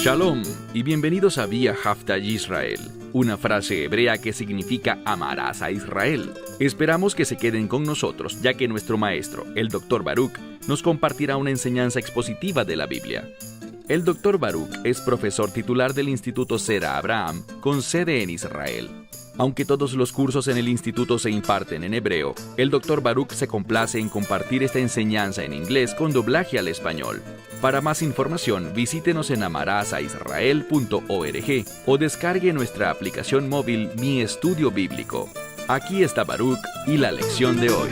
Shalom y bienvenidos a Vía Hafta Yisrael, una frase hebrea que significa amarás a Israel. Esperamos que se queden con nosotros, ya que nuestro maestro, el Dr. Baruch, nos compartirá una enseñanza expositiva de la Biblia. El Dr. Baruch es profesor titular del Instituto Zera Abraham, con sede en Israel. Aunque todos los cursos en el instituto se imparten en hebreo, el Dr. Baruch se complace en compartir esta enseñanza en inglés con doblaje al español. Para más información, visítenos en amarasaisrael.org o descargue nuestra aplicación móvil Mi Estudio Bíblico. Aquí está Baruch y la lección de hoy.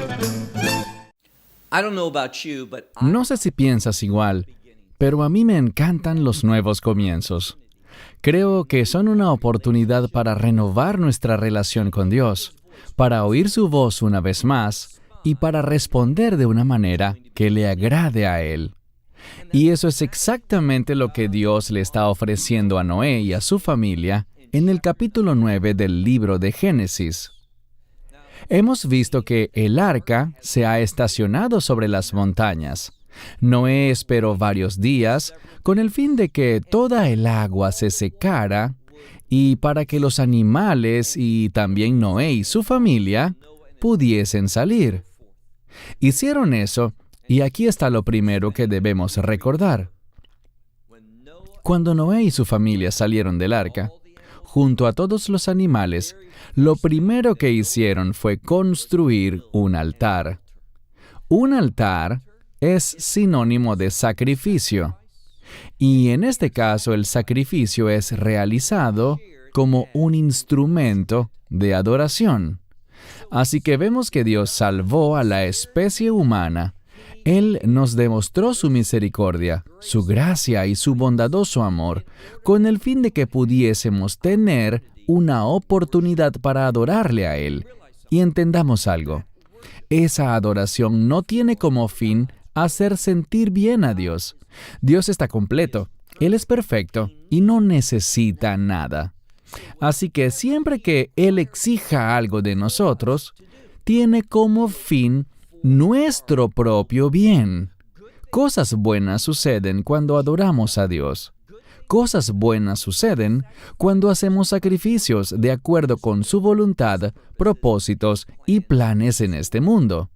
No sé si piensas igual, pero a mí me encantan los nuevos comienzos. Creo que son una oportunidad para renovar nuestra relación con Dios, para oír su voz una vez más y para responder de una manera que le agrade a Él. Y eso es exactamente lo que Dios le está ofreciendo a Noé y a su familia en el capítulo 9 del libro de Génesis. Hemos visto que el arca se ha estacionado sobre las montañas. Noé esperó varios días con el fin de que toda el agua se secara y para que los animales y también Noé y su familia pudiesen salir. Hicieron eso y aquí está lo primero que debemos recordar. Cuando Noé y su familia salieron del arca, junto a todos los animales, lo primero que hicieron fue construir un altar. Un altar es sinónimo de sacrificio. Y en este caso el sacrificio es realizado como un instrumento de adoración. Así que vemos que Dios salvó a la especie humana. Él nos demostró su misericordia, su gracia y su bondadoso amor, con el fin de que pudiésemos tener una oportunidad para adorarle a Él. Y entendamos algo. Esa adoración no tiene como fin hacer sentir bien a Dios. Dios está completo, Él es perfecto y no necesita nada. Así que siempre que Él exija algo de nosotros, tiene como fin nuestro propio bien. Cosas buenas suceden cuando adoramos a Dios. Cosas buenas suceden cuando hacemos sacrificios de acuerdo con su voluntad, propósitos y planes en este mundo.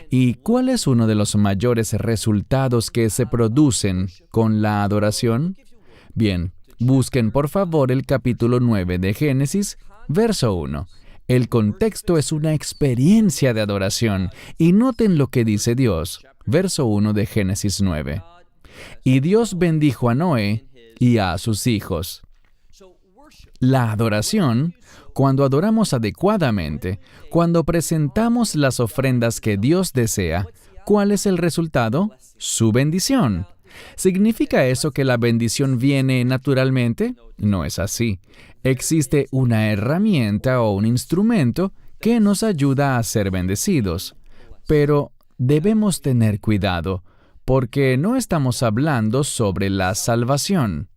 ¿Y cuál es uno de los mayores resultados que se producen con la adoración? Bien, busquen por favor el capítulo 9 de Génesis, verso 1. El contexto es una experiencia de adoración, y noten lo que dice Dios, verso 1 de Génesis 9. Y Dios bendijo a Noé y a sus hijos. La adoración, cuando adoramos adecuadamente, cuando presentamos las ofrendas que Dios desea, ¿cuál es el resultado? Su bendición. ¿Significa eso que la bendición viene naturalmente? No es así. Existe una herramienta o un instrumento que nos ayuda a ser bendecidos. Pero debemos tener cuidado, porque no estamos hablando sobre la salvación.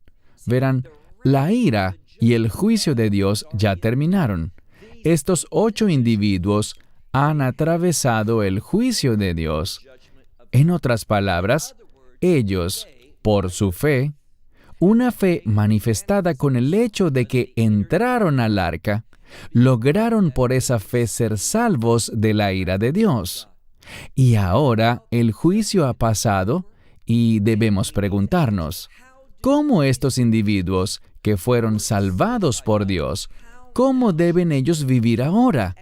Verán, la ira y el juicio de Dios ya terminaron. Estos 8 individuos han atravesado el juicio de Dios. En otras palabras, ellos, por su fe, una fe manifestada con el hecho de que entraron al arca, lograron por esa fe ser salvos de la ira de Dios. Y ahora el juicio ha pasado y debemos preguntarnos, ¿cómo estos individuos que fueron salvados por Dios, cómo deben ellos vivir ahora?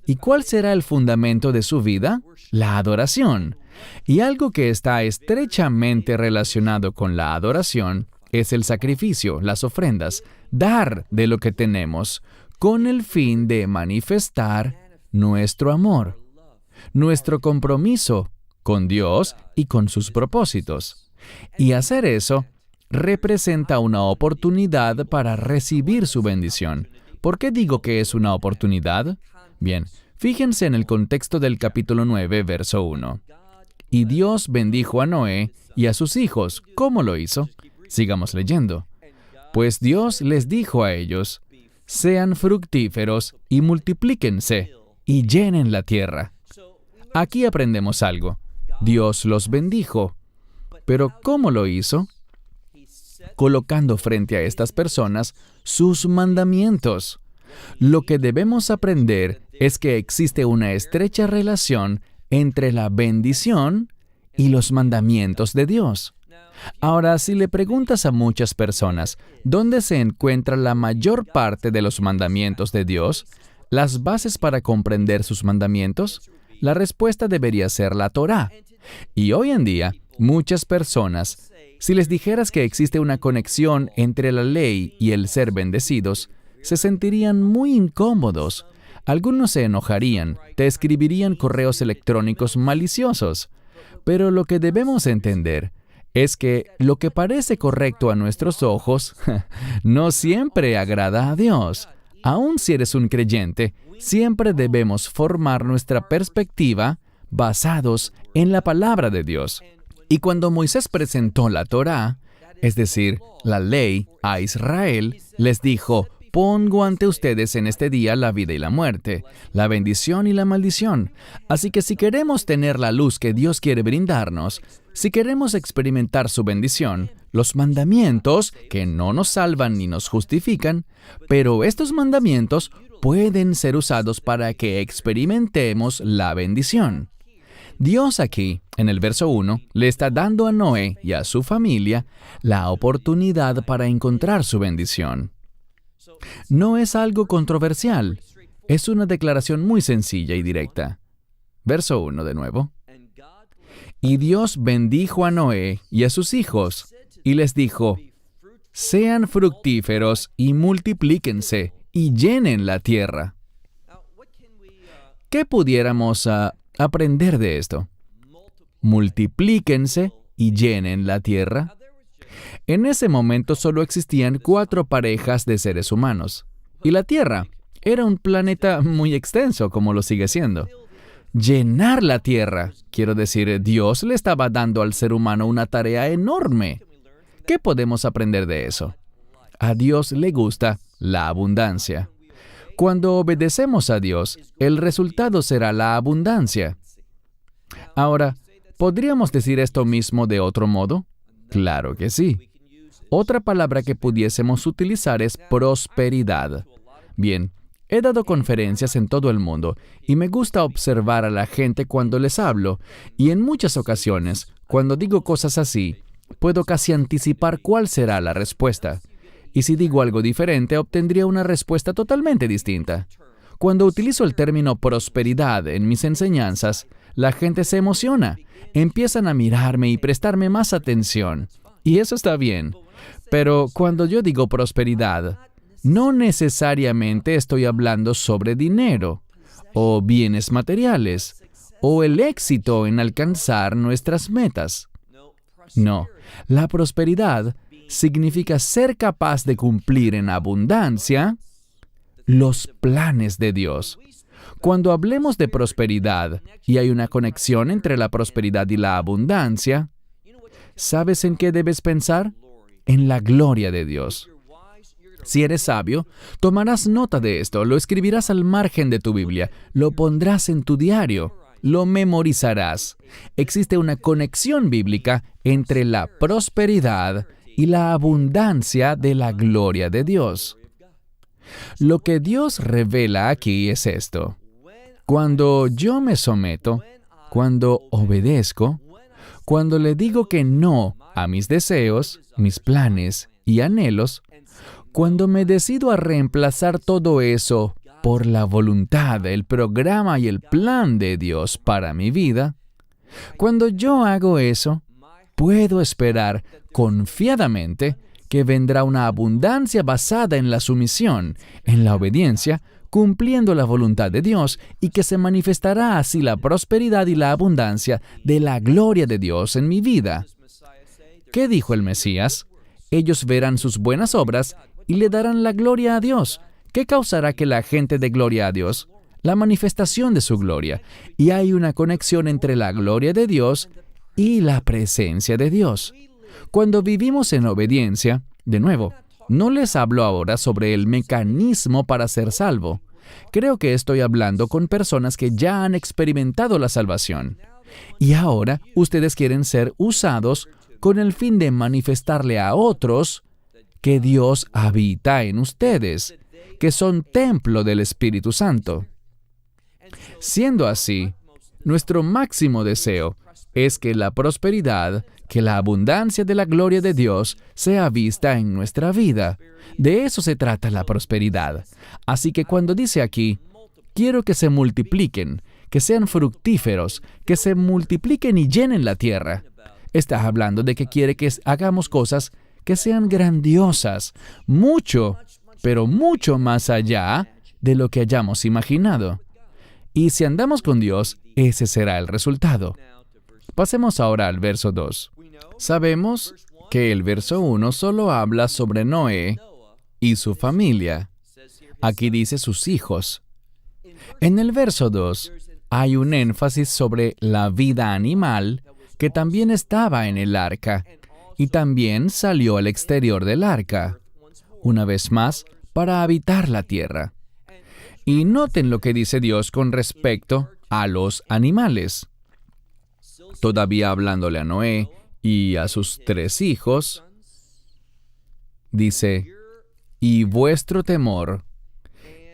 ¿Y cuál será el fundamento de su vida? La adoración. Y algo que está estrechamente relacionado con la adoración es el sacrificio, las ofrendas, dar de lo que tenemos, con el fin de manifestar nuestro amor, nuestro compromiso con Dios y con sus propósitos. Y hacer eso representa una oportunidad para recibir su bendición. ¿Por qué digo que es una oportunidad? Bien, fíjense en el contexto del capítulo 9, verso 1. Y Dios bendijo a Noé y a sus hijos. ¿Cómo lo hizo? Sigamos leyendo. Pues Dios les dijo a ellos, sean fructíferos y multiplíquense y llenen la tierra. Aquí aprendemos algo. Dios los bendijo. ¿Pero cómo lo hizo? colocando frente a estas personas sus mandamientos. Lo que debemos aprender es que existe una estrecha relación entre la bendición y los mandamientos de Dios. Ahora, si le preguntas a muchas personas dónde se encuentra la mayor parte de los mandamientos de Dios, las bases para comprender sus mandamientos, la respuesta debería ser la Torá. Y hoy en día, muchas personas, si les dijeras que existe una conexión entre la ley y el ser bendecidos, se sentirían muy incómodos. Algunos se enojarían, te escribirían correos electrónicos maliciosos. Pero lo que debemos entender es que lo que parece correcto a nuestros ojos no siempre agrada a Dios. Aun si eres un creyente, siempre debemos formar nuestra perspectiva basados en la palabra de Dios. Y cuando Moisés presentó la Torá, es decir, la ley, a Israel, les dijo: pongo ante ustedes en este día la vida y la muerte, la bendición y la maldición. Así que si queremos tener la luz que Dios quiere brindarnos, si queremos experimentar su bendición, los mandamientos, que no nos salvan ni nos justifican, pero estos mandamientos pueden ser usados para que experimentemos la bendición. Dios aquí, en el verso 1, le está dando a Noé y a su familia la oportunidad para encontrar su bendición. No es algo controversial, es una declaración muy sencilla y directa. Verso 1 de nuevo. Y Dios bendijo a Noé y a sus hijos, y les dijo: sean fructíferos y multiplíquense, y llenen la tierra. ¿Qué pudiéramos aprender de esto? Multiplíquense y llenen la tierra. En ese momento solo existían 4 parejas de seres humanos, y la Tierra era un planeta muy extenso, como lo sigue siendo. Llenar la Tierra, quiero decir, Dios le estaba dando al ser humano una tarea enorme. ¿Qué podemos aprender de eso? A Dios le gusta la abundancia. Cuando obedecemos a Dios, el resultado será la abundancia. Ahora, ¿podríamos decir esto mismo de otro modo? Claro que sí. Otra palabra que pudiésemos utilizar es prosperidad. Bien, he dado conferencias en todo el mundo y me gusta observar a la gente cuando les hablo, y en muchas ocasiones, cuando digo cosas así, puedo casi anticipar cuál será la respuesta. Y si digo algo diferente, obtendría una respuesta totalmente distinta. Cuando utilizo el término prosperidad en mis enseñanzas, la gente se emociona, empiezan a mirarme y prestarme más atención. Y eso está bien. Pero cuando yo digo prosperidad, no necesariamente estoy hablando sobre dinero, o bienes materiales, o el éxito en alcanzar nuestras metas. No, la prosperidad significa ser capaz de cumplir en abundancia los planes de Dios. Cuando hablemos de prosperidad y hay una conexión entre la prosperidad y la abundancia, ¿sabes en qué debes pensar? En la gloria de Dios. Si eres sabio, tomarás nota de esto, lo escribirás al margen de tu Biblia, lo pondrás en tu diario, lo memorizarás. Existe una conexión bíblica entre la prosperidad y la abundancia de la gloria de Dios. Lo que Dios revela aquí es esto. Cuando yo me someto, cuando obedezco, cuando le digo que no a mis deseos, mis planes y anhelos, cuando me decido a reemplazar todo eso por la voluntad, el programa y el plan de Dios para mi vida, cuando yo hago eso, puedo esperar confiadamente que vendrá una abundancia basada en la sumisión, en la obediencia, cumpliendo la voluntad de Dios, y que se manifestará así la prosperidad y la abundancia de la gloria de Dios en mi vida. ¿Qué dijo el Mesías? Ellos verán sus buenas obras y le darán la gloria a Dios. ¿Qué causará que la gente dé gloria a Dios? La manifestación de su gloria. Y hay una conexión entre la gloria de Dios y la presencia de Dios. Cuando vivimos en obediencia, de nuevo, no les hablo ahora sobre el mecanismo para ser salvo. Creo que estoy hablando con personas que ya han experimentado la salvación. Y ahora ustedes quieren ser usados con el fin de manifestarle a otros que Dios habita en ustedes, que son templo del Espíritu Santo. Siendo así, nuestro máximo deseo es que la prosperidad, que la abundancia de la gloria de Dios sea vista en nuestra vida. De eso se trata la prosperidad. Así que cuando dice aquí, quiero que se multipliquen, que sean fructíferos, que se multipliquen y llenen la tierra, está hablando de que quiere que hagamos cosas que sean grandiosas, mucho, pero mucho más allá de lo que hayamos imaginado. Y si andamos con Dios, ese será el resultado. Pasemos ahora al verso 2. Sabemos que el verso 1 solo habla sobre Noé y su familia. Aquí dice sus hijos. En el verso 2 hay un énfasis sobre la vida animal que también estaba en el arca y también salió al exterior del arca, una vez más, para habitar la tierra. Y noten lo que dice Dios con respecto a los animales. Todavía hablándole a Noé y a sus 3 hijos, dice, y vuestro temor.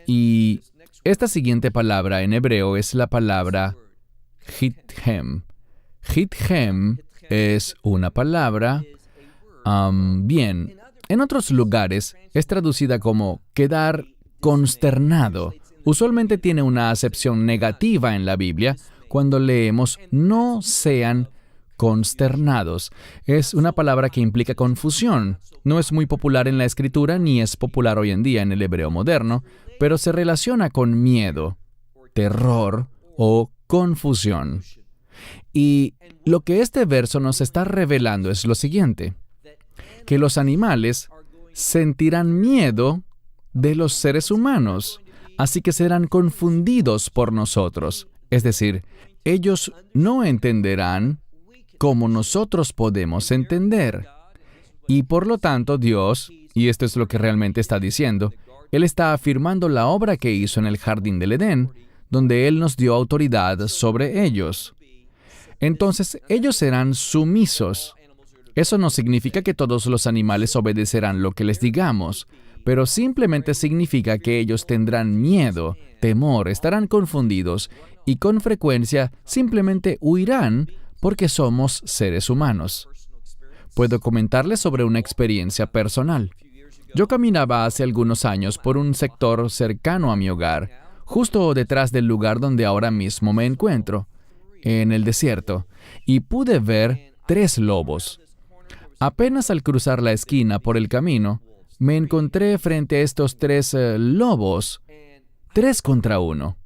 Y esta siguiente palabra en hebreo es la palabra hithem. Hithem es una palabra, en otros lugares es traducida como quedar consternado. Usualmente tiene una acepción negativa en la Biblia cuando leemos no sean consternados. Es una palabra que implica confusión. No es muy popular en la Escritura ni es popular hoy en día en el hebreo moderno, pero se relaciona con miedo, terror o confusión. Y lo que este verso nos está revelando es lo siguiente, que los animales sentirán miedo de los seres humanos, así que serán confundidos por nosotros. Es decir, ellos no entenderán como nosotros podemos entender. Y por lo tanto Dios, y esto es lo que realmente está diciendo, Él está afirmando la obra que hizo en el jardín del Edén, donde Él nos dio autoridad sobre ellos. Entonces, ellos serán sumisos. Eso no significa que todos los animales obedecerán lo que les digamos, pero simplemente significa que ellos tendrán miedo, temor, estarán confundidos y con frecuencia simplemente huirán porque somos seres humanos. Puedo comentarles sobre una experiencia personal. Yo caminaba hace algunos años por un sector cercano a mi hogar, justo detrás del lugar donde ahora mismo me encuentro, en el desierto, y pude ver 3 lobos. Apenas al cruzar la esquina por el camino, me encontré frente a estos 3 lobos, 3 contra 1.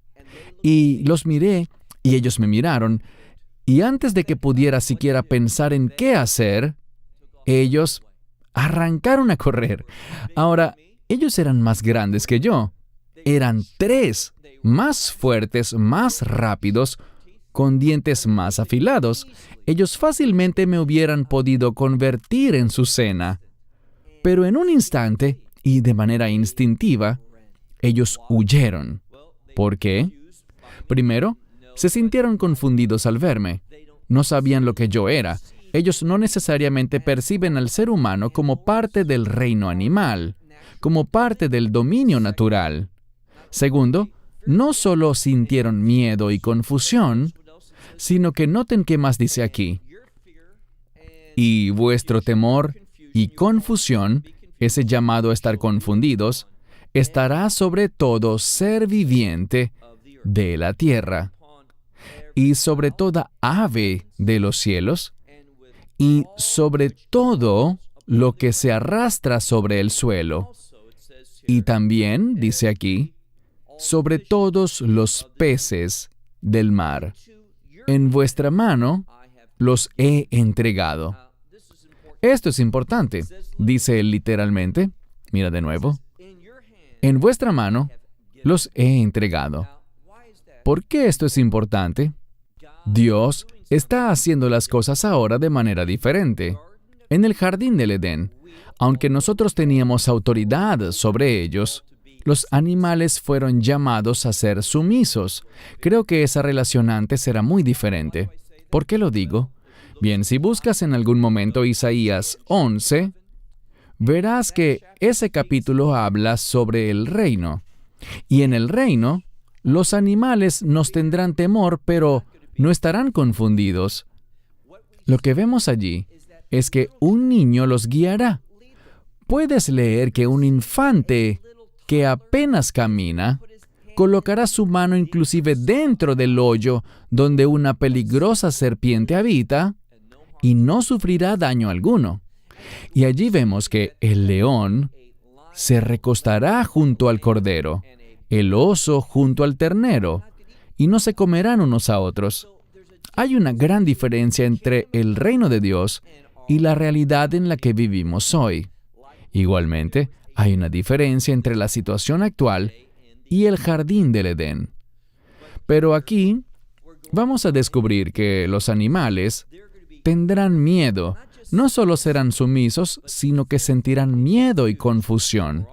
Y los miré, y ellos me miraron, y antes de que pudiera siquiera pensar en qué hacer, ellos arrancaron a correr. Ahora, ellos eran más grandes que yo. Eran 3, más fuertes, más rápidos, con dientes más afilados. Ellos fácilmente me hubieran podido convertir en su cena. Pero en un instante, y de manera instintiva, ellos huyeron. ¿Por qué? Primero, se sintieron confundidos al verme. No sabían lo que yo era. Ellos no necesariamente perciben al ser humano como parte del reino animal, como parte del dominio natural. Segundo, no solo sintieron miedo y confusión, sino que noten qué más dice aquí. Y vuestro temor y confusión, ese llamado a estar confundidos, estará sobre todo ser viviente de la tierra, y sobre toda ave de los cielos, y sobre todo lo que se arrastra sobre el suelo. Y también, dice aquí, sobre todos los peces del mar. En vuestra mano los he entregado. Esto es importante, dice él literalmente. Mira de nuevo. En vuestra mano los he entregado. ¿Por qué esto es importante? Dios está haciendo las cosas ahora de manera diferente. En el jardín del Edén, aunque nosotros teníamos autoridad sobre ellos, los animales fueron llamados a ser sumisos. Creo que esa relación antes era muy diferente. ¿Por qué lo digo? Bien, si buscas en algún momento Isaías 11, verás que ese capítulo habla sobre el reino. Y en el reino, los animales nos tendrán temor, pero no estarán confundidos. Lo que vemos allí es que un niño los guiará. Puedes leer que un infante que apenas camina colocará su mano inclusive dentro del hoyo donde una peligrosa serpiente habita y no sufrirá daño alguno. Y allí vemos que el león se recostará junto al cordero, el oso junto al ternero, y no se comerán unos a otros. Hay una gran diferencia entre el reino de Dios y la realidad en la que vivimos hoy. Igualmente, hay una diferencia entre la situación actual y el jardín del Edén. Pero aquí vamos a descubrir que los animales tendrán miedo. No solo serán sumisos, sino que sentirán miedo y confusión.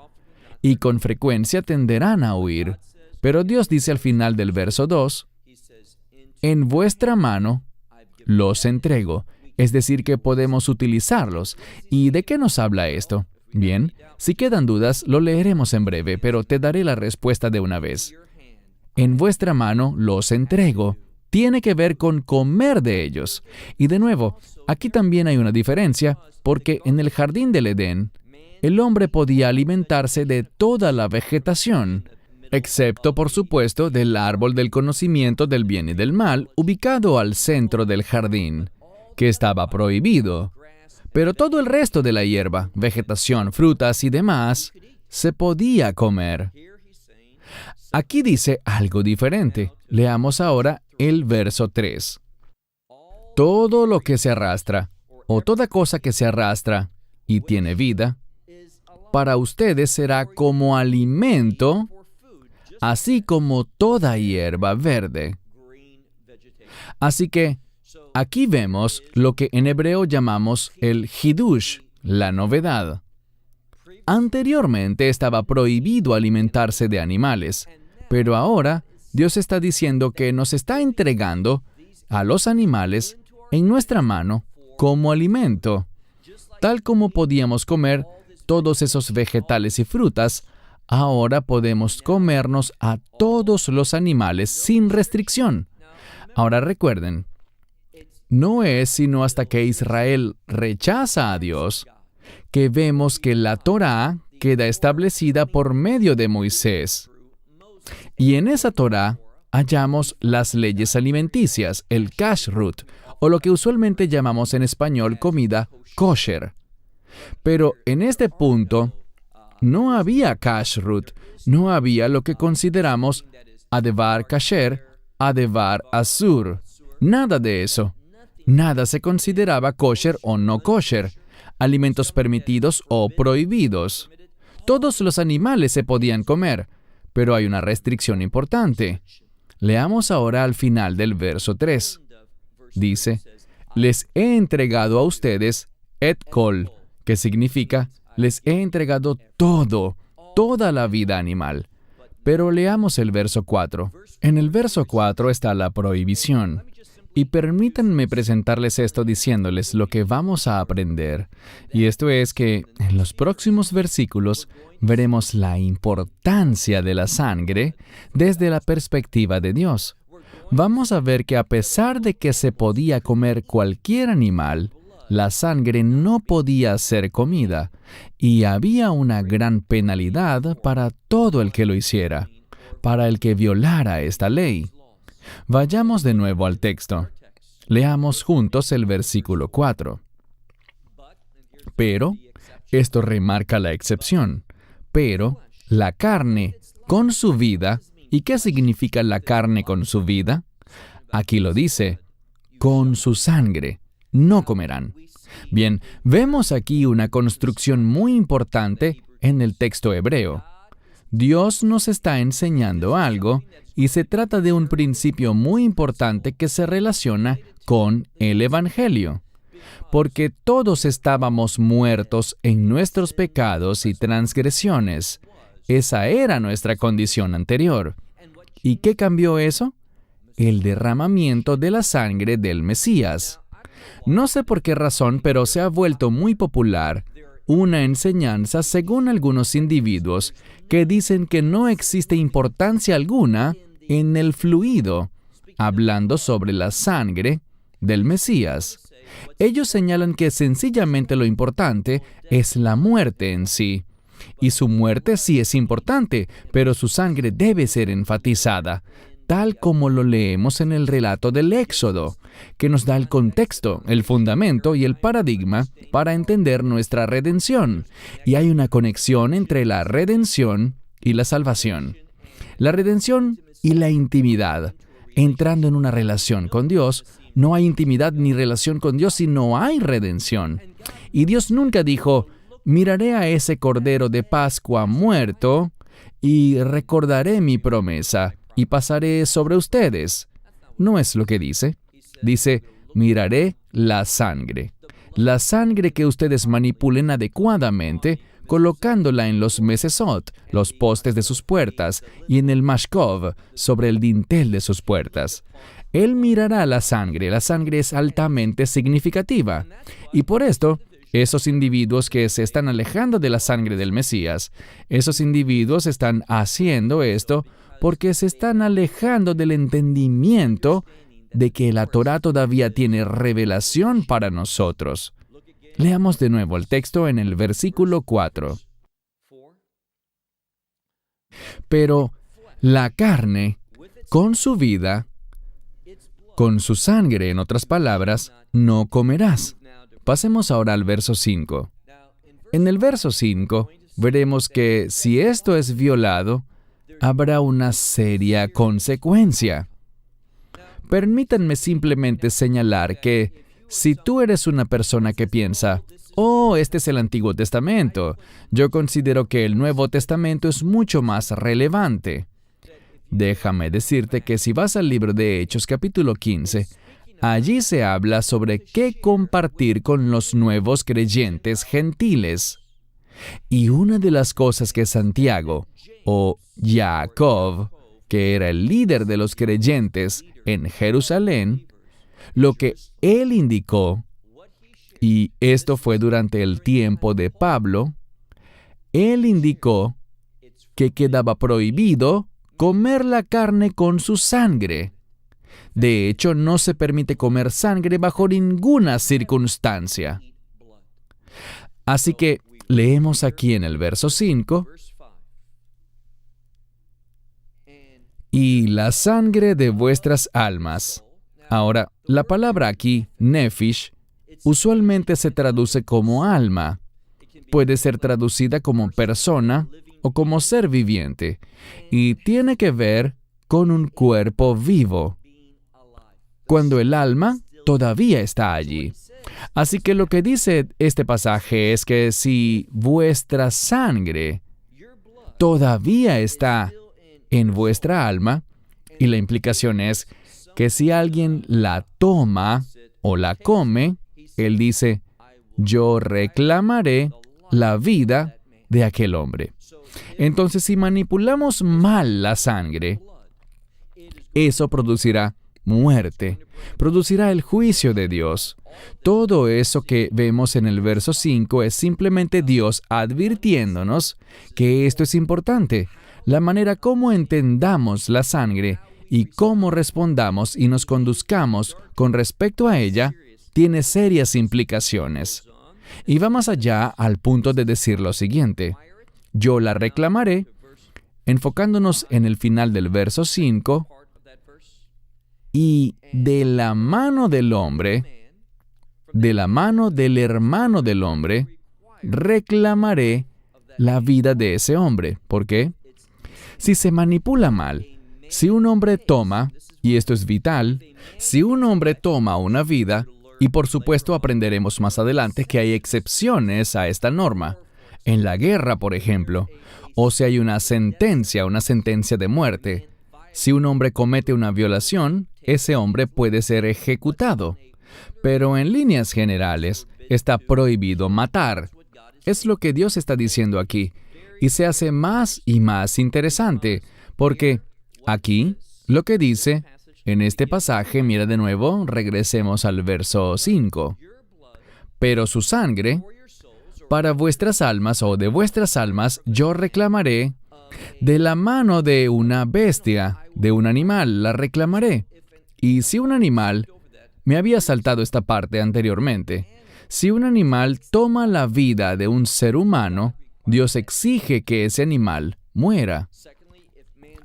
Y con frecuencia tenderán a huir. Pero Dios dice al final del verso 2, «En vuestra mano los entrego». Es decir, que podemos utilizarlos. ¿Y de qué nos habla esto? Bien, si quedan dudas, lo leeremos en breve, pero te daré la respuesta de una vez. En vuestra mano los entrego. Tiene que ver con comer de ellos. Y de nuevo, aquí también hay una diferencia, porque en el jardín del Edén, el hombre podía alimentarse de toda la vegetación, excepto, por supuesto, del árbol del conocimiento del bien y del mal, ubicado al centro del jardín, que estaba prohibido. Pero todo el resto de la hierba, vegetación, frutas y demás, se podía comer. Aquí dice algo diferente. Leamos ahora el verso 3. Todo lo que se arrastra, o toda cosa que se arrastra y tiene vida, para ustedes será como alimento, así como toda hierba verde. Así que, aquí vemos lo que en hebreo llamamos el hidush, la novedad. Anteriormente estaba prohibido alimentarse de animales, pero ahora Dios está diciendo que nos está entregando a los animales en nuestra mano como alimento. Tal como podíamos comer todos esos vegetales y frutas, ahora podemos comernos a todos los animales sin restricción. Ahora recuerden, no es sino hasta que Israel rechaza a Dios que vemos que la Torá queda establecida por medio de Moisés. Y en esa Torá hallamos las leyes alimenticias, el kashrut, o lo que usualmente llamamos en español comida kosher. Pero en este punto no había kashrut, no había lo que consideramos adevar kasher, adevar asur. Nada de eso. Nada se consideraba kosher o no kosher, alimentos permitidos o prohibidos. Todos los animales se podían comer, pero hay una restricción importante. Leamos ahora al final del verso 3. Dice, les he entregado a ustedes et kol, que significa, les he entregado todo, toda la vida animal. Pero leamos el verso 4. En el verso 4 está la prohibición. Y permítanme presentarles esto diciéndoles lo que vamos a aprender. Y esto es que en los próximos versículos veremos la importancia de la sangre desde la perspectiva de Dios. Vamos a ver que a pesar de que se podía comer cualquier animal, la sangre no podía ser comida, y había una gran penalidad para todo el que lo hiciera, para el que violara esta ley. Vayamos de nuevo al texto. Leamos juntos el versículo 4. Pero, esto remarca la excepción, pero la carne con su vida, ¿y qué significa la carne con su vida? Aquí lo dice, con su sangre, no comerán. Bien, vemos aquí una construcción muy importante en el texto hebreo. Dios nos está enseñando algo y se trata de un principio muy importante que se relaciona con el Evangelio. Porque todos estábamos muertos en nuestros pecados y transgresiones. Esa era nuestra condición anterior. ¿Y qué cambió eso? El derramamiento de la sangre del Mesías. No sé por qué razón, pero se ha vuelto muy popular una enseñanza según algunos individuos que dicen que no existe importancia alguna en el fluido, hablando sobre la sangre del Mesías. Ellos señalan que sencillamente lo importante es la muerte en sí. Y su muerte sí es importante, pero su sangre debe ser enfatizada, tal como lo leemos en el relato del Éxodo, que nos da el contexto, el fundamento y el paradigma para entender nuestra redención. Y hay una conexión entre la redención y la salvación. La redención y la intimidad. Entrando en una relación con Dios, no hay intimidad ni relación con Dios si no hay redención. Y Dios nunca dijo: miraré a ese Cordero de Pascua muerto y recordaré mi promesa y pasaré sobre ustedes. No es lo que dice. Dice: miraré la sangre. La sangre que ustedes manipulen adecuadamente, colocándola en los mesesot, los postes de sus puertas, y en el mashkov, sobre el dintel de sus puertas. Él mirará la sangre. La sangre es altamente significativa. Y por esto, esos individuos que se están alejando de la sangre del Mesías, esos individuos están haciendo esto porque se están alejando del entendimiento de que la Torá todavía tiene revelación para nosotros. Leamos de nuevo el texto en el versículo 4. Pero la carne, con su vida, con su sangre, en otras palabras, no comerás. Pasemos ahora al verso 5. En el verso 5, veremos que si esto es violado, habrá una seria consecuencia. Permítanme simplemente señalar que si tú eres una persona que piensa: oh, este es el Antiguo Testamento, yo considero que el Nuevo Testamento es mucho más relevante. Déjame decirte que si vas al libro de Hechos capítulo 15, allí se habla sobre qué compartir con los nuevos creyentes gentiles. Y una de las cosas que Santiago, o Jacob, que era el líder de los creyentes en Jerusalén, lo que él indicó, y esto fue durante el tiempo de Pablo, él indicó que quedaba prohibido comer la carne con su sangre. De hecho, no se permite comer sangre bajo ninguna circunstancia. Así que leemos aquí en el verso 5, y la sangre de vuestras almas. Ahora, la palabra aquí, nephish, usualmente se traduce como alma. Puede ser traducida como persona o como ser viviente, y tiene que ver con un cuerpo vivo, cuando el alma todavía está allí. Así que lo que dice este pasaje es que si vuestra sangre todavía está en vuestra alma, y la implicación es que si alguien la toma o la come, él dice: yo reclamaré la vida de aquel hombre. Entonces, si manipulamos mal la sangre, eso producirá muerte, producirá el juicio de Dios. Todo eso que vemos en el verso 5 es simplemente Dios advirtiéndonos que esto es importante. La manera como entendamos la sangre y cómo respondamos y nos conduzcamos con respecto a ella tiene serias implicaciones. Y va más allá al punto de decir lo siguiente: yo la reclamaré, enfocándonos en el final del verso 5, y de la mano del hombre, de la mano del hermano del hombre, reclamaré la vida de ese hombre. ¿Por qué? Si se manipula mal, si un hombre toma, y esto es vital, si un hombre toma una vida, y por supuesto aprenderemos más adelante que hay excepciones a esta norma, en la guerra, por ejemplo, o si hay una sentencia de muerte, si un hombre comete una violación, ese hombre puede ser ejecutado. Pero en líneas generales, está prohibido matar. Es lo que Dios está diciendo aquí. Y se hace más y más interesante, porque aquí lo que dice En este pasaje, mira de nuevo, regresemos al verso 5. Pero su sangre, para vuestras almas o de vuestras almas, yo reclamaré de la mano de una bestia, de un animal, la reclamaré. Y si un animal, me había saltado esta parte anteriormente, si un animal toma la vida de un ser humano, Dios exige que ese animal muera.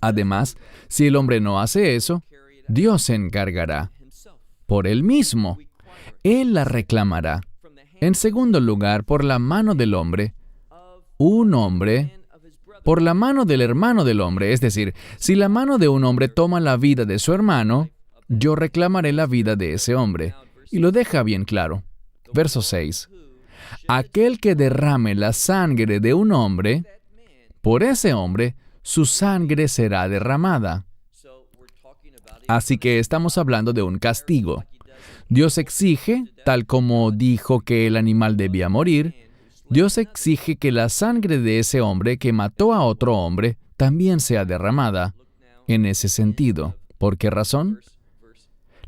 Además, si el hombre no hace eso, Dios se encargará por él mismo. Él la reclamará. En segundo lugar, por la mano del hombre, un hombre, por la mano del hermano del hombre, es decir, si la mano de un hombre toma la vida de su hermano, yo reclamaré la vida de ese hombre. Y lo deja bien claro. Verso 6. Aquel que derrame la sangre de un hombre, por ese hombre, su sangre será derramada. Así que estamos hablando de un castigo. Dios exige, tal como dijo que el animal debía morir, Dios exige que la sangre de ese hombre que mató a otro hombre también sea derramada. En ese sentido, ¿por qué razón?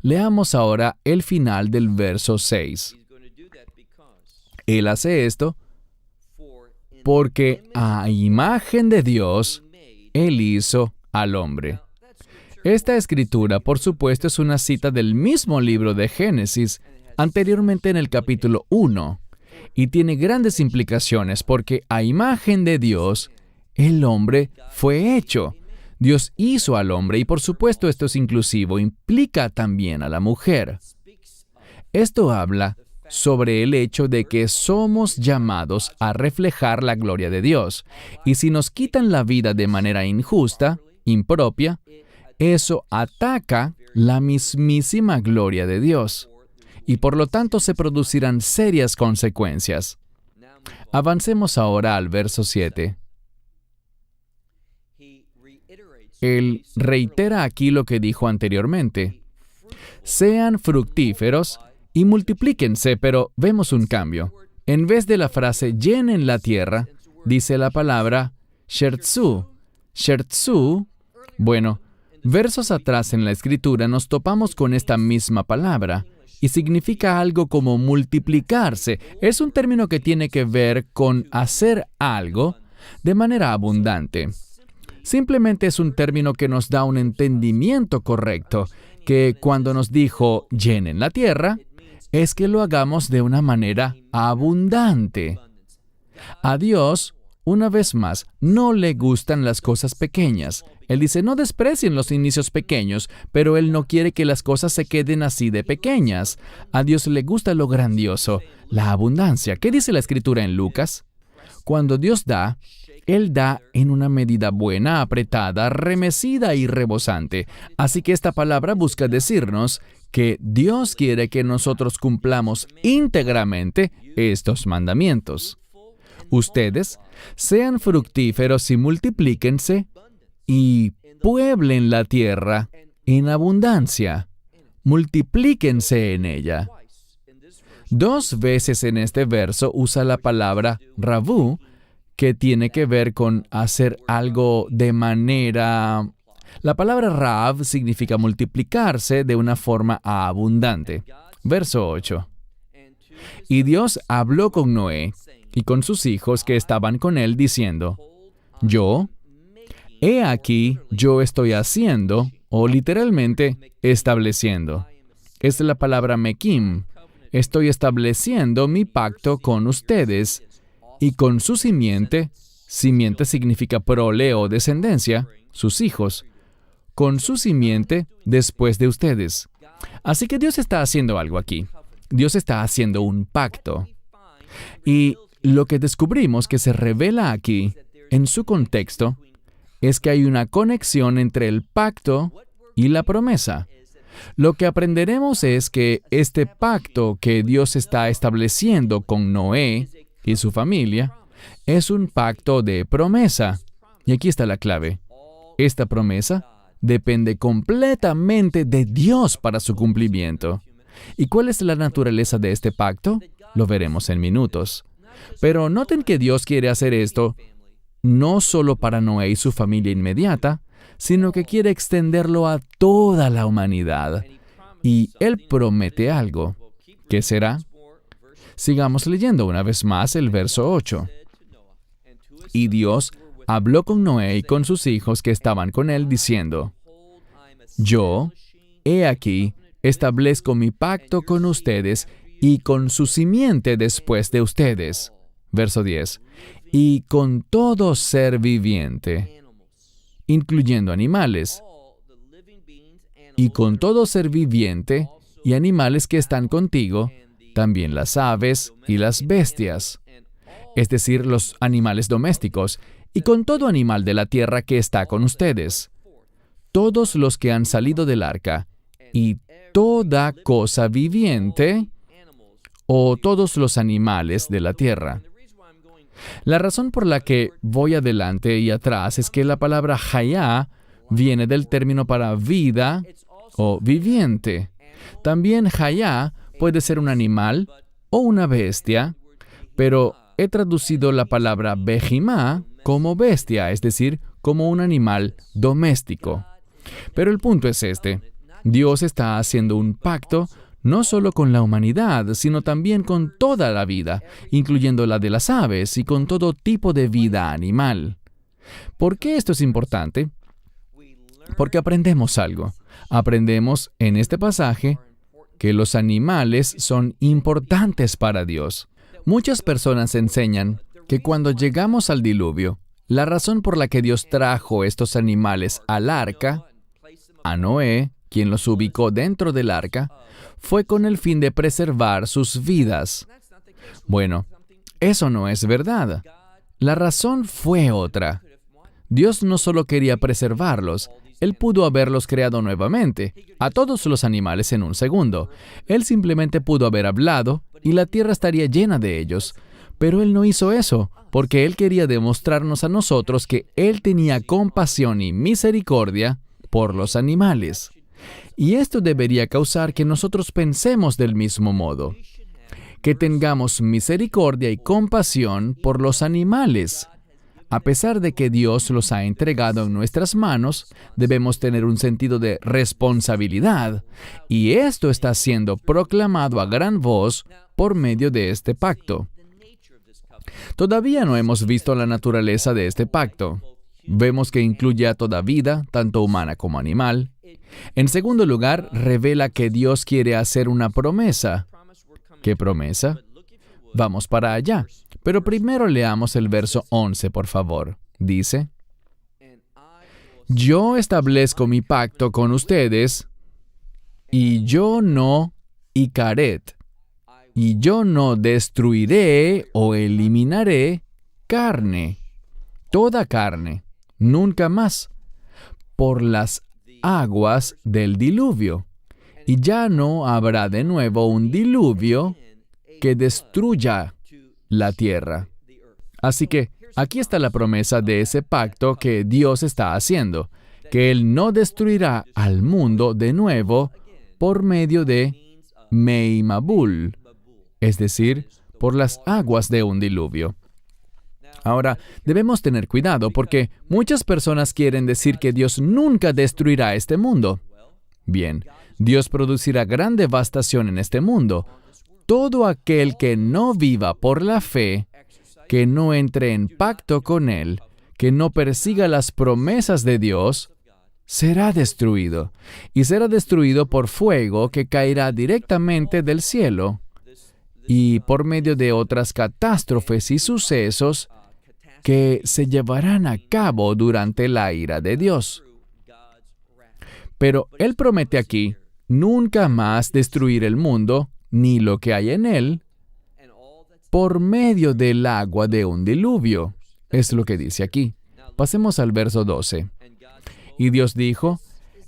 Leamos ahora el final del verso 6. Él hace esto porque a imagen de Dios, Él hizo al hombre. Esta escritura, por supuesto, es una cita del mismo libro de Génesis, anteriormente en el capítulo 1, y tiene grandes implicaciones porque a imagen de Dios, el hombre fue hecho. Dios hizo al hombre y, por supuesto, esto es inclusivo, implica también a la mujer. Esto habla sobre el hecho de que somos llamados a reflejar la gloria de Dios. Y si nos quitan la vida de manera injusta, impropia, eso ataca la mismísima gloria de Dios. Y por lo tanto se producirán serias consecuencias. Avancemos ahora al verso 7. Él reitera aquí lo que dijo anteriormente. Sean fructíferos y multiplíquense, pero vemos un cambio. En vez de la frase llenen la tierra, dice la palabra shertzu. Shertzu, bueno, versos atrás en la Escritura nos topamos con esta misma palabra y significa algo como multiplicarse. Es un término que tiene que ver con hacer algo de manera abundante. Simplemente es un término que nos da un entendimiento correcto, que cuando nos dijo llenen la tierra, es que lo hagamos de una manera abundante. A Dios, una vez más, no le gustan las cosas pequeñas. Él dice, no desprecien los inicios pequeños, pero Él no quiere que las cosas se queden así de pequeñas. A Dios le gusta lo grandioso, la abundancia. ¿Qué dice la Escritura en Lucas? Cuando Dios da, Él da en una medida buena, apretada, remecida y rebosante. Así que esta palabra busca decirnos que Dios quiere que nosotros cumplamos íntegramente estos mandamientos. Ustedes sean fructíferos y multiplíquense y pueblen la tierra en abundancia. Multiplíquense en ella. 2 veces en este verso usa la palabra rabu, que tiene que ver con hacer algo de manera... La palabra rav significa multiplicarse de una forma abundante. Verso 8. Y Dios habló con Noé y con sus hijos que estaban con él, diciendo, he aquí, yo estoy haciendo, o literalmente, estableciendo. Es la palabra mekim. Estoy estableciendo mi pacto con ustedes y con su simiente. Simiente significa prole o descendencia, sus hijos. Con su simiente después de ustedes. Así que Dios está haciendo algo aquí. Dios está haciendo un pacto. Y lo que descubrimos que se revela aquí, en su contexto, es que hay una conexión entre el pacto y la promesa. Lo que aprenderemos es que este pacto que Dios está estableciendo con Noé y su familia es un pacto de promesa. Y aquí está la clave. Esta promesa depende completamente de Dios para su cumplimiento. ¿Y cuál es la naturaleza de este pacto? Lo veremos en minutos. Pero noten que Dios quiere hacer esto no solo para Noé y su familia inmediata, sino que quiere extenderlo a toda la humanidad. Y Él promete algo. ¿Qué será? Sigamos leyendo una vez más el verso 8. Y Dios habló con Noé y con sus hijos que estaban con él, diciendo: Yo, he aquí, establezco mi pacto con ustedes y con su simiente después de ustedes. Verso 10. Y con todo ser viviente, incluyendo animales, y con todo ser viviente y animales que están contigo, también las aves y las bestias, es decir, los animales domésticos, y con todo animal de la tierra que está con ustedes, todos los que han salido del arca, y toda cosa viviente, o todos los animales de la tierra. La razón por la que voy adelante y atrás es que la palabra hayá viene del término para vida o viviente. También hayá puede ser un animal o una bestia, pero he traducido la palabra behimá como bestia, es decir, como un animal doméstico. Pero el punto es este: Dios está haciendo un pacto no solo con la humanidad, sino también con toda la vida, incluyendo la de las aves y con todo tipo de vida animal. ¿Por qué esto es importante? Porque aprendemos algo. Aprendemos en este pasaje que los animales son importantes para Dios. Muchas personas enseñan que cuando llegamos al diluvio, la razón por la que Dios trajo estos animales al arca, a Noé, quien los ubicó dentro del arca, fue con el fin de preservar sus vidas. Bueno, eso no es verdad. La razón fue otra. Dios no solo quería preservarlos, Él pudo haberlos creado nuevamente, a todos los animales en un segundo. Él simplemente pudo haber hablado y la tierra estaría llena de ellos. Pero Él no hizo eso, porque Él quería demostrarnos a nosotros que Él tenía compasión y misericordia por los animales. Y esto debería causar que nosotros pensemos del mismo modo, que tengamos misericordia y compasión por los animales. A pesar de que Dios los ha entregado en nuestras manos, debemos tener un sentido de responsabilidad, y esto está siendo proclamado a gran voz por medio de este pacto. Todavía no hemos visto la naturaleza de este pacto. Vemos que incluye a toda vida, tanto humana como animal. En segundo lugar, revela que Dios quiere hacer una promesa. ¿Qué promesa? Vamos para allá. Pero primero leamos el verso 11, por favor. Dice: Yo establezco mi pacto con ustedes, y yo no icaret, y yo no destruiré o eliminaré carne, toda carne, nunca más, por las aguas del diluvio. Y ya no habrá de nuevo un diluvio que destruya la tierra. Así que aquí está la promesa de ese pacto que Dios está haciendo, que Él no destruirá al mundo de nuevo por medio de Mei Mabul, es decir, por las aguas de un diluvio. Ahora, debemos tener cuidado porque muchas personas quieren decir que Dios nunca destruirá este mundo. Bien, Dios producirá gran devastación en este mundo. Todo aquel que no viva por la fe, que no entre en pacto con Él, que no persiga las promesas de Dios, será destruido. Y será destruido por fuego que caerá directamente del cielo y por medio de otras catástrofes y sucesos que se llevarán a cabo durante la ira de Dios. Pero Él promete aquí nunca más destruir el mundo, ni lo que hay en él, por medio del agua de un diluvio. Es lo que dice aquí. Pasemos al verso 12. Y Dios dijo: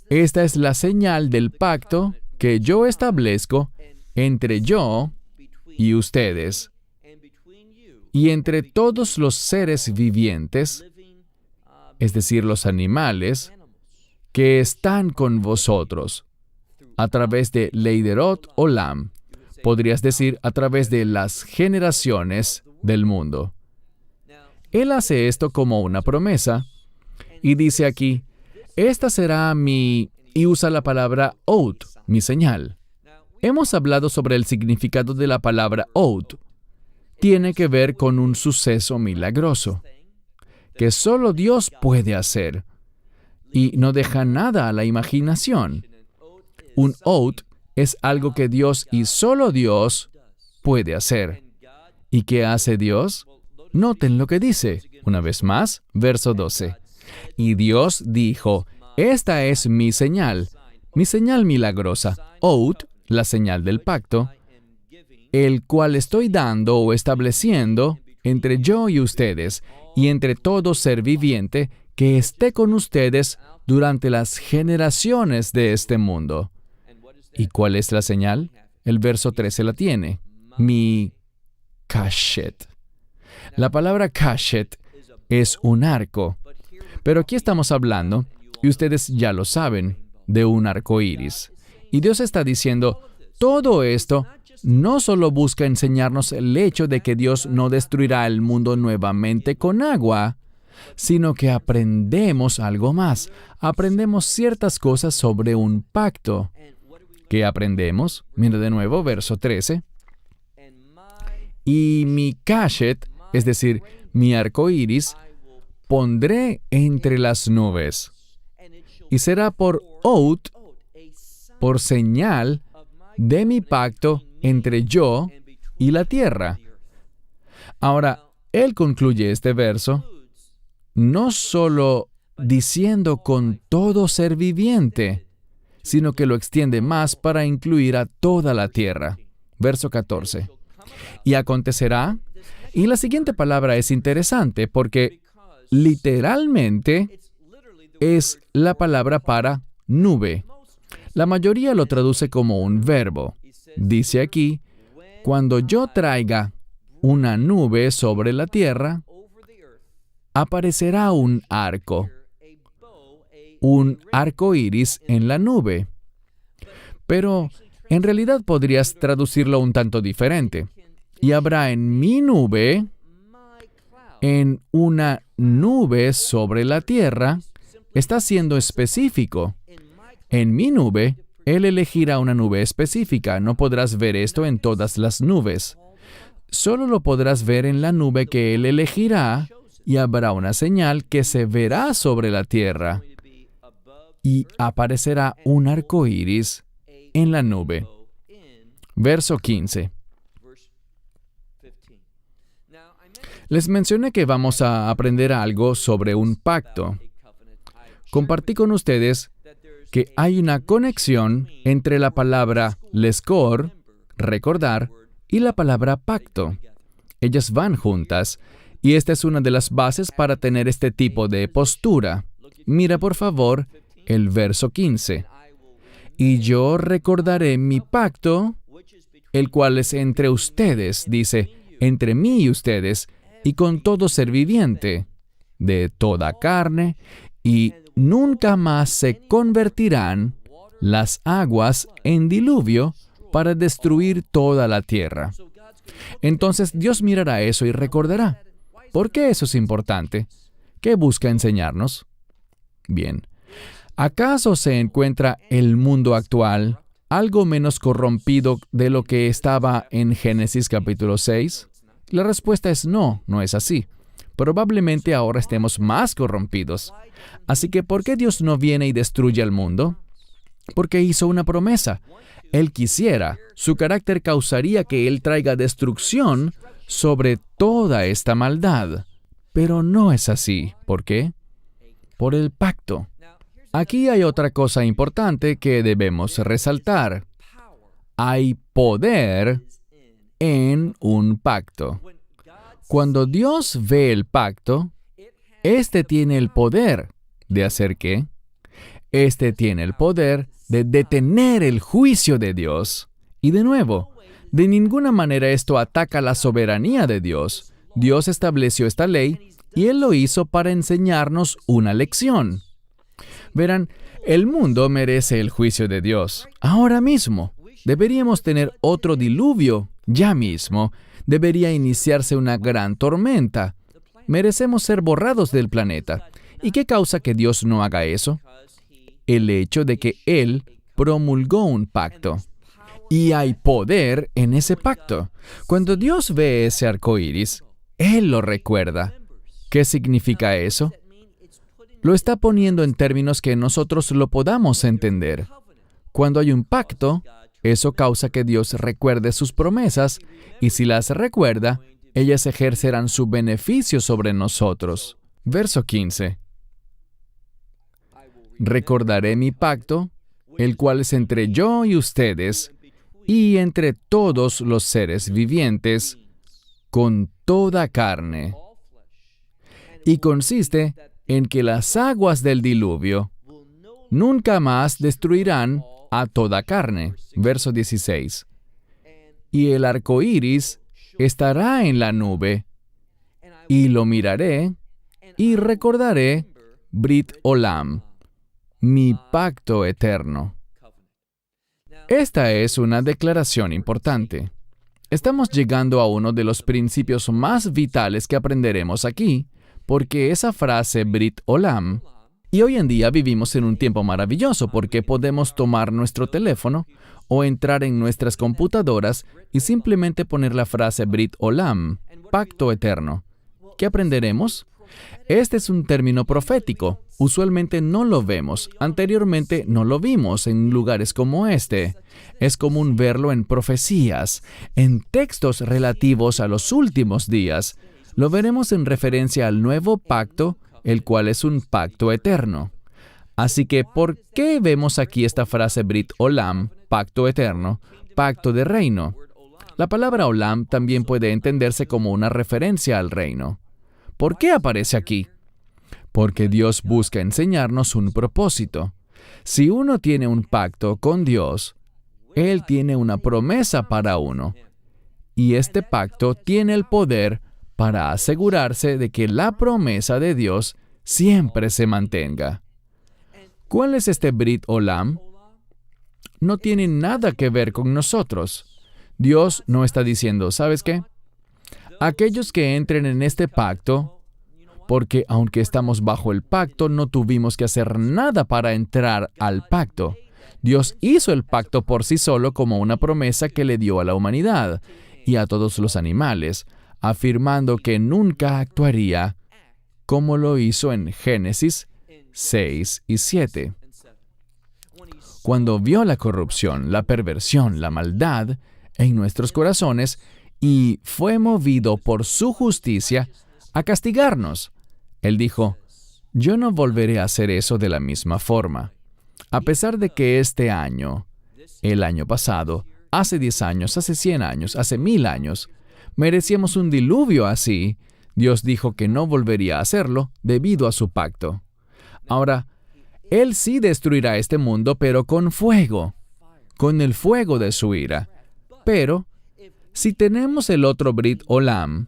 Esta es la señal del pacto que yo establezco entre yo y ustedes, y entre todos los seres vivientes, es decir, los animales, que están con vosotros, a través de Leiderot Olam, podrías decir a través de las generaciones del mundo. Él hace esto como una promesa, y dice aquí: esta será mi... y usa la palabra oath, mi señal. Hemos hablado sobre el significado de la palabra oath. Tiene que ver con un suceso milagroso que solo Dios puede hacer y no deja nada a la imaginación. Un oath es algo que Dios y solo Dios puede hacer. ¿Y qué hace Dios? Noten lo que dice. Una vez más, verso 12. Y Dios dijo, esta es mi señal milagrosa, oath, la señal del pacto, el cual estoy dando o estableciendo entre yo y ustedes, y entre todo ser viviente que esté con ustedes durante las generaciones de este mundo. ¿Y cuál es la señal? El verso 13 la tiene. Mi kashet. La palabra kashet es un arco. Pero aquí estamos hablando, y ustedes ya lo saben, de un arco iris. Y Dios está diciendo, todo esto no solo busca enseñarnos el hecho de que Dios no destruirá el mundo nuevamente con agua, sino que aprendemos algo más. Aprendemos ciertas cosas sobre un pacto. ¿Qué aprendemos? Mira de nuevo, verso 13. Y mi kashet, es decir, mi arco iris, pondré entre las nubes. Y será por oath, por señal de mi pacto entre yo y la tierra. Ahora, él concluye este verso no solo diciendo con todo ser viviente, sino que lo extiende más para incluir a toda la tierra. Verso 14. Y acontecerá, y la siguiente palabra es interesante porque literalmente es la palabra para nube. La mayoría lo traduce como un verbo. Dice aquí, cuando yo traiga una nube sobre la tierra, aparecerá un arco iris en la nube. Pero en realidad podrías traducirlo un tanto diferente. Y habrá en mi nube, en una nube sobre la tierra, está siendo específico. En mi nube, Él elegirá una nube específica. No podrás ver esto en todas las nubes. Solo lo podrás ver en la nube que Él elegirá, y habrá una señal que se verá sobre la tierra. Y aparecerá un arco iris en la nube. Verso 15. Les mencioné que vamos a aprender algo sobre un pacto. Compartí con ustedes que hay una conexión entre la palabra leskor, recordar, y la palabra pacto. Ellas van juntas, y esta es una de las bases para tener este tipo de postura. Mira, por favor, el verso 15. Y yo recordaré mi pacto, el cual es entre ustedes, dice, entre mí y ustedes, y con todo ser viviente, de toda carne, y nunca más se convertirán las aguas en diluvio para destruir toda la tierra. Entonces Dios mirará eso y recordará. ¿Por qué eso es importante? ¿Qué busca enseñarnos? Bien, ¿acaso se encuentra el mundo actual algo menos corrompido de lo que estaba en Génesis capítulo 6? La respuesta es no, no es así. Probablemente ahora estemos más corrompidos. Así que, ¿por qué Dios no viene y destruye al mundo? Porque hizo una promesa. Él quisiera, su carácter causaría que Él traiga destrucción sobre toda esta maldad. Pero no es así. ¿Por qué? Por el pacto. Aquí hay otra cosa importante que debemos resaltar. Hay poder en un pacto. Cuando Dios ve el pacto, éste tiene el poder de hacer ¿qué? Éste tiene el poder de detener el juicio de Dios. Y de nuevo, de ninguna manera esto ataca la soberanía de Dios. Dios estableció esta ley y Él lo hizo para enseñarnos una lección. Verán, el mundo merece el juicio de Dios. Ahora mismo, deberíamos tener otro diluvio. Ya mismo, debería iniciarse una gran tormenta. Merecemos ser borrados del planeta. ¿Y qué causa que Dios no haga eso? El hecho de que Él promulgó un pacto. Y hay poder en ese pacto. Cuando Dios ve ese arco iris, Él lo recuerda. ¿Qué significa eso? Lo está poniendo en términos que nosotros lo podamos entender. Cuando hay un pacto, eso causa que Dios recuerde sus promesas, y si las recuerda, ellas ejercerán su beneficio sobre nosotros. Verso 15. Recordaré mi pacto, el cual es entre yo y ustedes, y entre todos los seres vivientes, con toda carne. Y consiste en que las aguas del diluvio nunca más destruirán a toda carne. Verso 16. Y el arco iris estará en la nube, y lo miraré, y recordaré Brit Olam, mi pacto eterno. Esta es una declaración importante. Estamos llegando a uno de los principios más vitales que aprenderemos aquí, porque esa frase Brit Olam, y hoy en día vivimos en un tiempo maravilloso porque podemos tomar nuestro teléfono o entrar en nuestras computadoras y simplemente poner la frase Brit Olam, pacto eterno. ¿Qué aprenderemos? Este es un término profético. Usualmente no lo vemos. Anteriormente no lo vimos en lugares como este. Es común verlo en profecías, en textos relativos a los últimos días. Lo veremos en referencia al nuevo pacto, el cual es un pacto eterno. Así que, ¿por qué vemos aquí esta frase Brit Olam, pacto eterno, pacto de reino? La palabra Olam también puede entenderse como una referencia al reino. ¿Por qué aparece aquí? Porque Dios busca enseñarnos un propósito. Si uno tiene un pacto con Dios, Él tiene una promesa para uno. Y este pacto tiene el poder para asegurarse de que la promesa de Dios siempre se mantenga. ¿Cuál es este Brit Olam? No tiene nada que ver con nosotros. Dios no está diciendo, ¿sabes qué? Aquellos que entren en este pacto, porque aunque estamos bajo el pacto, no tuvimos que hacer nada para entrar al pacto. Dios hizo el pacto por sí solo como una promesa que le dio a la humanidad y a todos los animales, afirmando que nunca actuaría como lo hizo en Génesis 6 y 7. Cuando vio la corrupción, la perversión, la maldad en nuestros corazones y fue movido por su justicia a castigarnos, Él dijo, yo no volveré a hacer eso de la misma forma. A pesar de que este año, el año pasado, hace 10 años, hace 100 años, hace 1000 años, merecíamos un diluvio así, Dios dijo que no volvería a hacerlo debido a su pacto. Ahora, Él sí destruirá este mundo, pero con fuego, con el fuego de su ira. Pero, si tenemos el otro Brit Olam,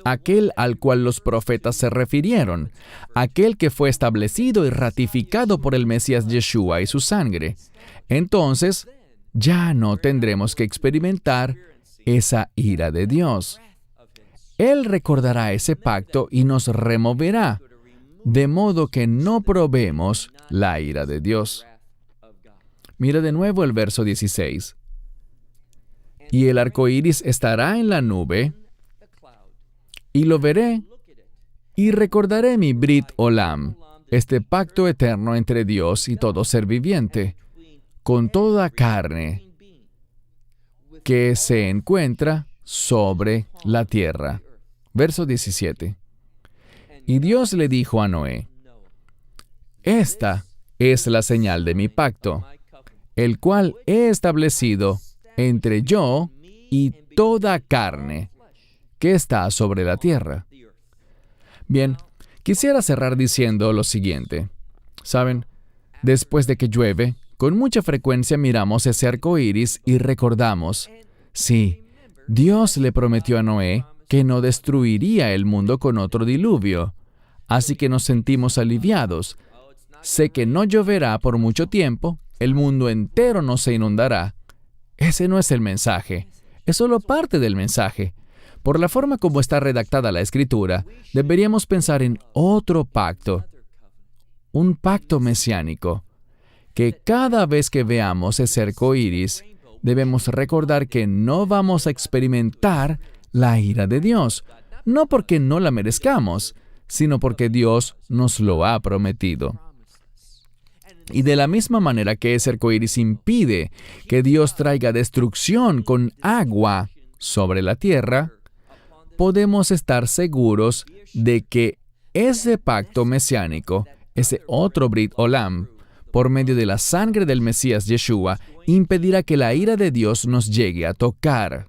aquel al cual los profetas se refirieron, aquel que fue establecido y ratificado por el Mesías Yeshua y su sangre, entonces ya no tendremos que experimentar esa ira de Dios. Él recordará ese pacto y nos removerá, de modo que no probemos la ira de Dios. Mira de nuevo el verso 16. Y el arco iris estará en la nube, y lo veré, y recordaré mi Brit Olam, este pacto eterno entre Dios y todo ser viviente, con toda carne que se encuentra sobre la tierra. Verso 17. Y Dios le dijo a Noé, esta es la señal de mi pacto, el cual he establecido entre yo y toda carne que está sobre la tierra. Bien, quisiera cerrar diciendo lo siguiente. ¿Saben? Después de que llueve, con mucha frecuencia miramos ese arco iris y recordamos, sí, Dios le prometió a Noé que no destruiría el mundo con otro diluvio. Así que nos sentimos aliviados. Sé que no lloverá por mucho tiempo, el mundo entero no se inundará. Ese no es el mensaje, es solo parte del mensaje. Por la forma como está redactada la Escritura, deberíamos pensar en otro pacto, un pacto mesiánico, que cada vez que veamos ese arco iris, debemos recordar que no vamos a experimentar la ira de Dios, no porque no la merezcamos, sino porque Dios nos lo ha prometido. Y de la misma manera que ese arco iris impide que Dios traiga destrucción con agua sobre la tierra, podemos estar seguros de que ese pacto mesiánico, ese otro Brit Olam, por medio de la sangre del Mesías Yeshua, impedirá que la ira de Dios nos llegue a tocar.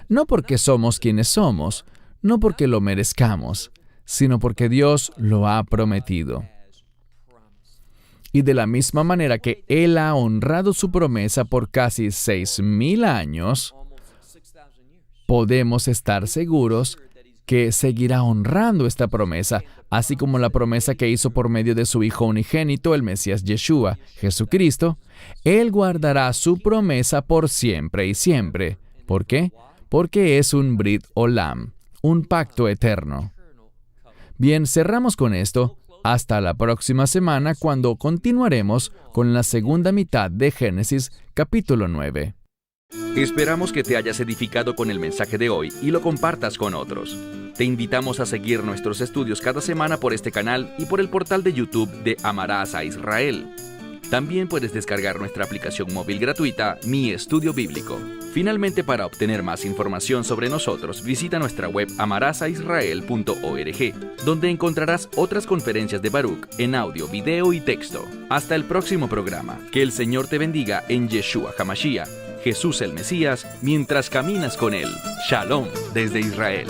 No porque somos quienes somos, no porque lo merezcamos, sino porque Dios lo ha prometido. Y de la misma manera que Él ha honrado su promesa por casi 6,000 años, podemos estar seguros que seguirá honrando esta promesa, así como la promesa que hizo por medio de su Hijo unigénito, el Mesías Yeshua, Jesucristo. Él guardará su promesa por siempre y siempre. ¿Por qué? Porque es un Brit Olam, un pacto eterno. Bien, cerramos con esto. Hasta la próxima semana, cuando continuaremos con la segunda mitad de Génesis, capítulo 9. Esperamos que te hayas edificado con el mensaje de hoy y lo compartas con otros. Te invitamos a seguir nuestros estudios cada semana por este canal y por el portal de YouTube de Amarás a Israel. También puedes descargar nuestra aplicación móvil gratuita, Mi Estudio Bíblico. Finalmente, para obtener más información sobre nosotros, visita nuestra web amarasaisrael.org, donde encontrarás otras conferencias de Baruch en audio, video y texto. Hasta el próximo programa. Que el Señor te bendiga en Yeshua HaMashiach, Jesús el Mesías, mientras caminas con Él. Shalom desde Israel.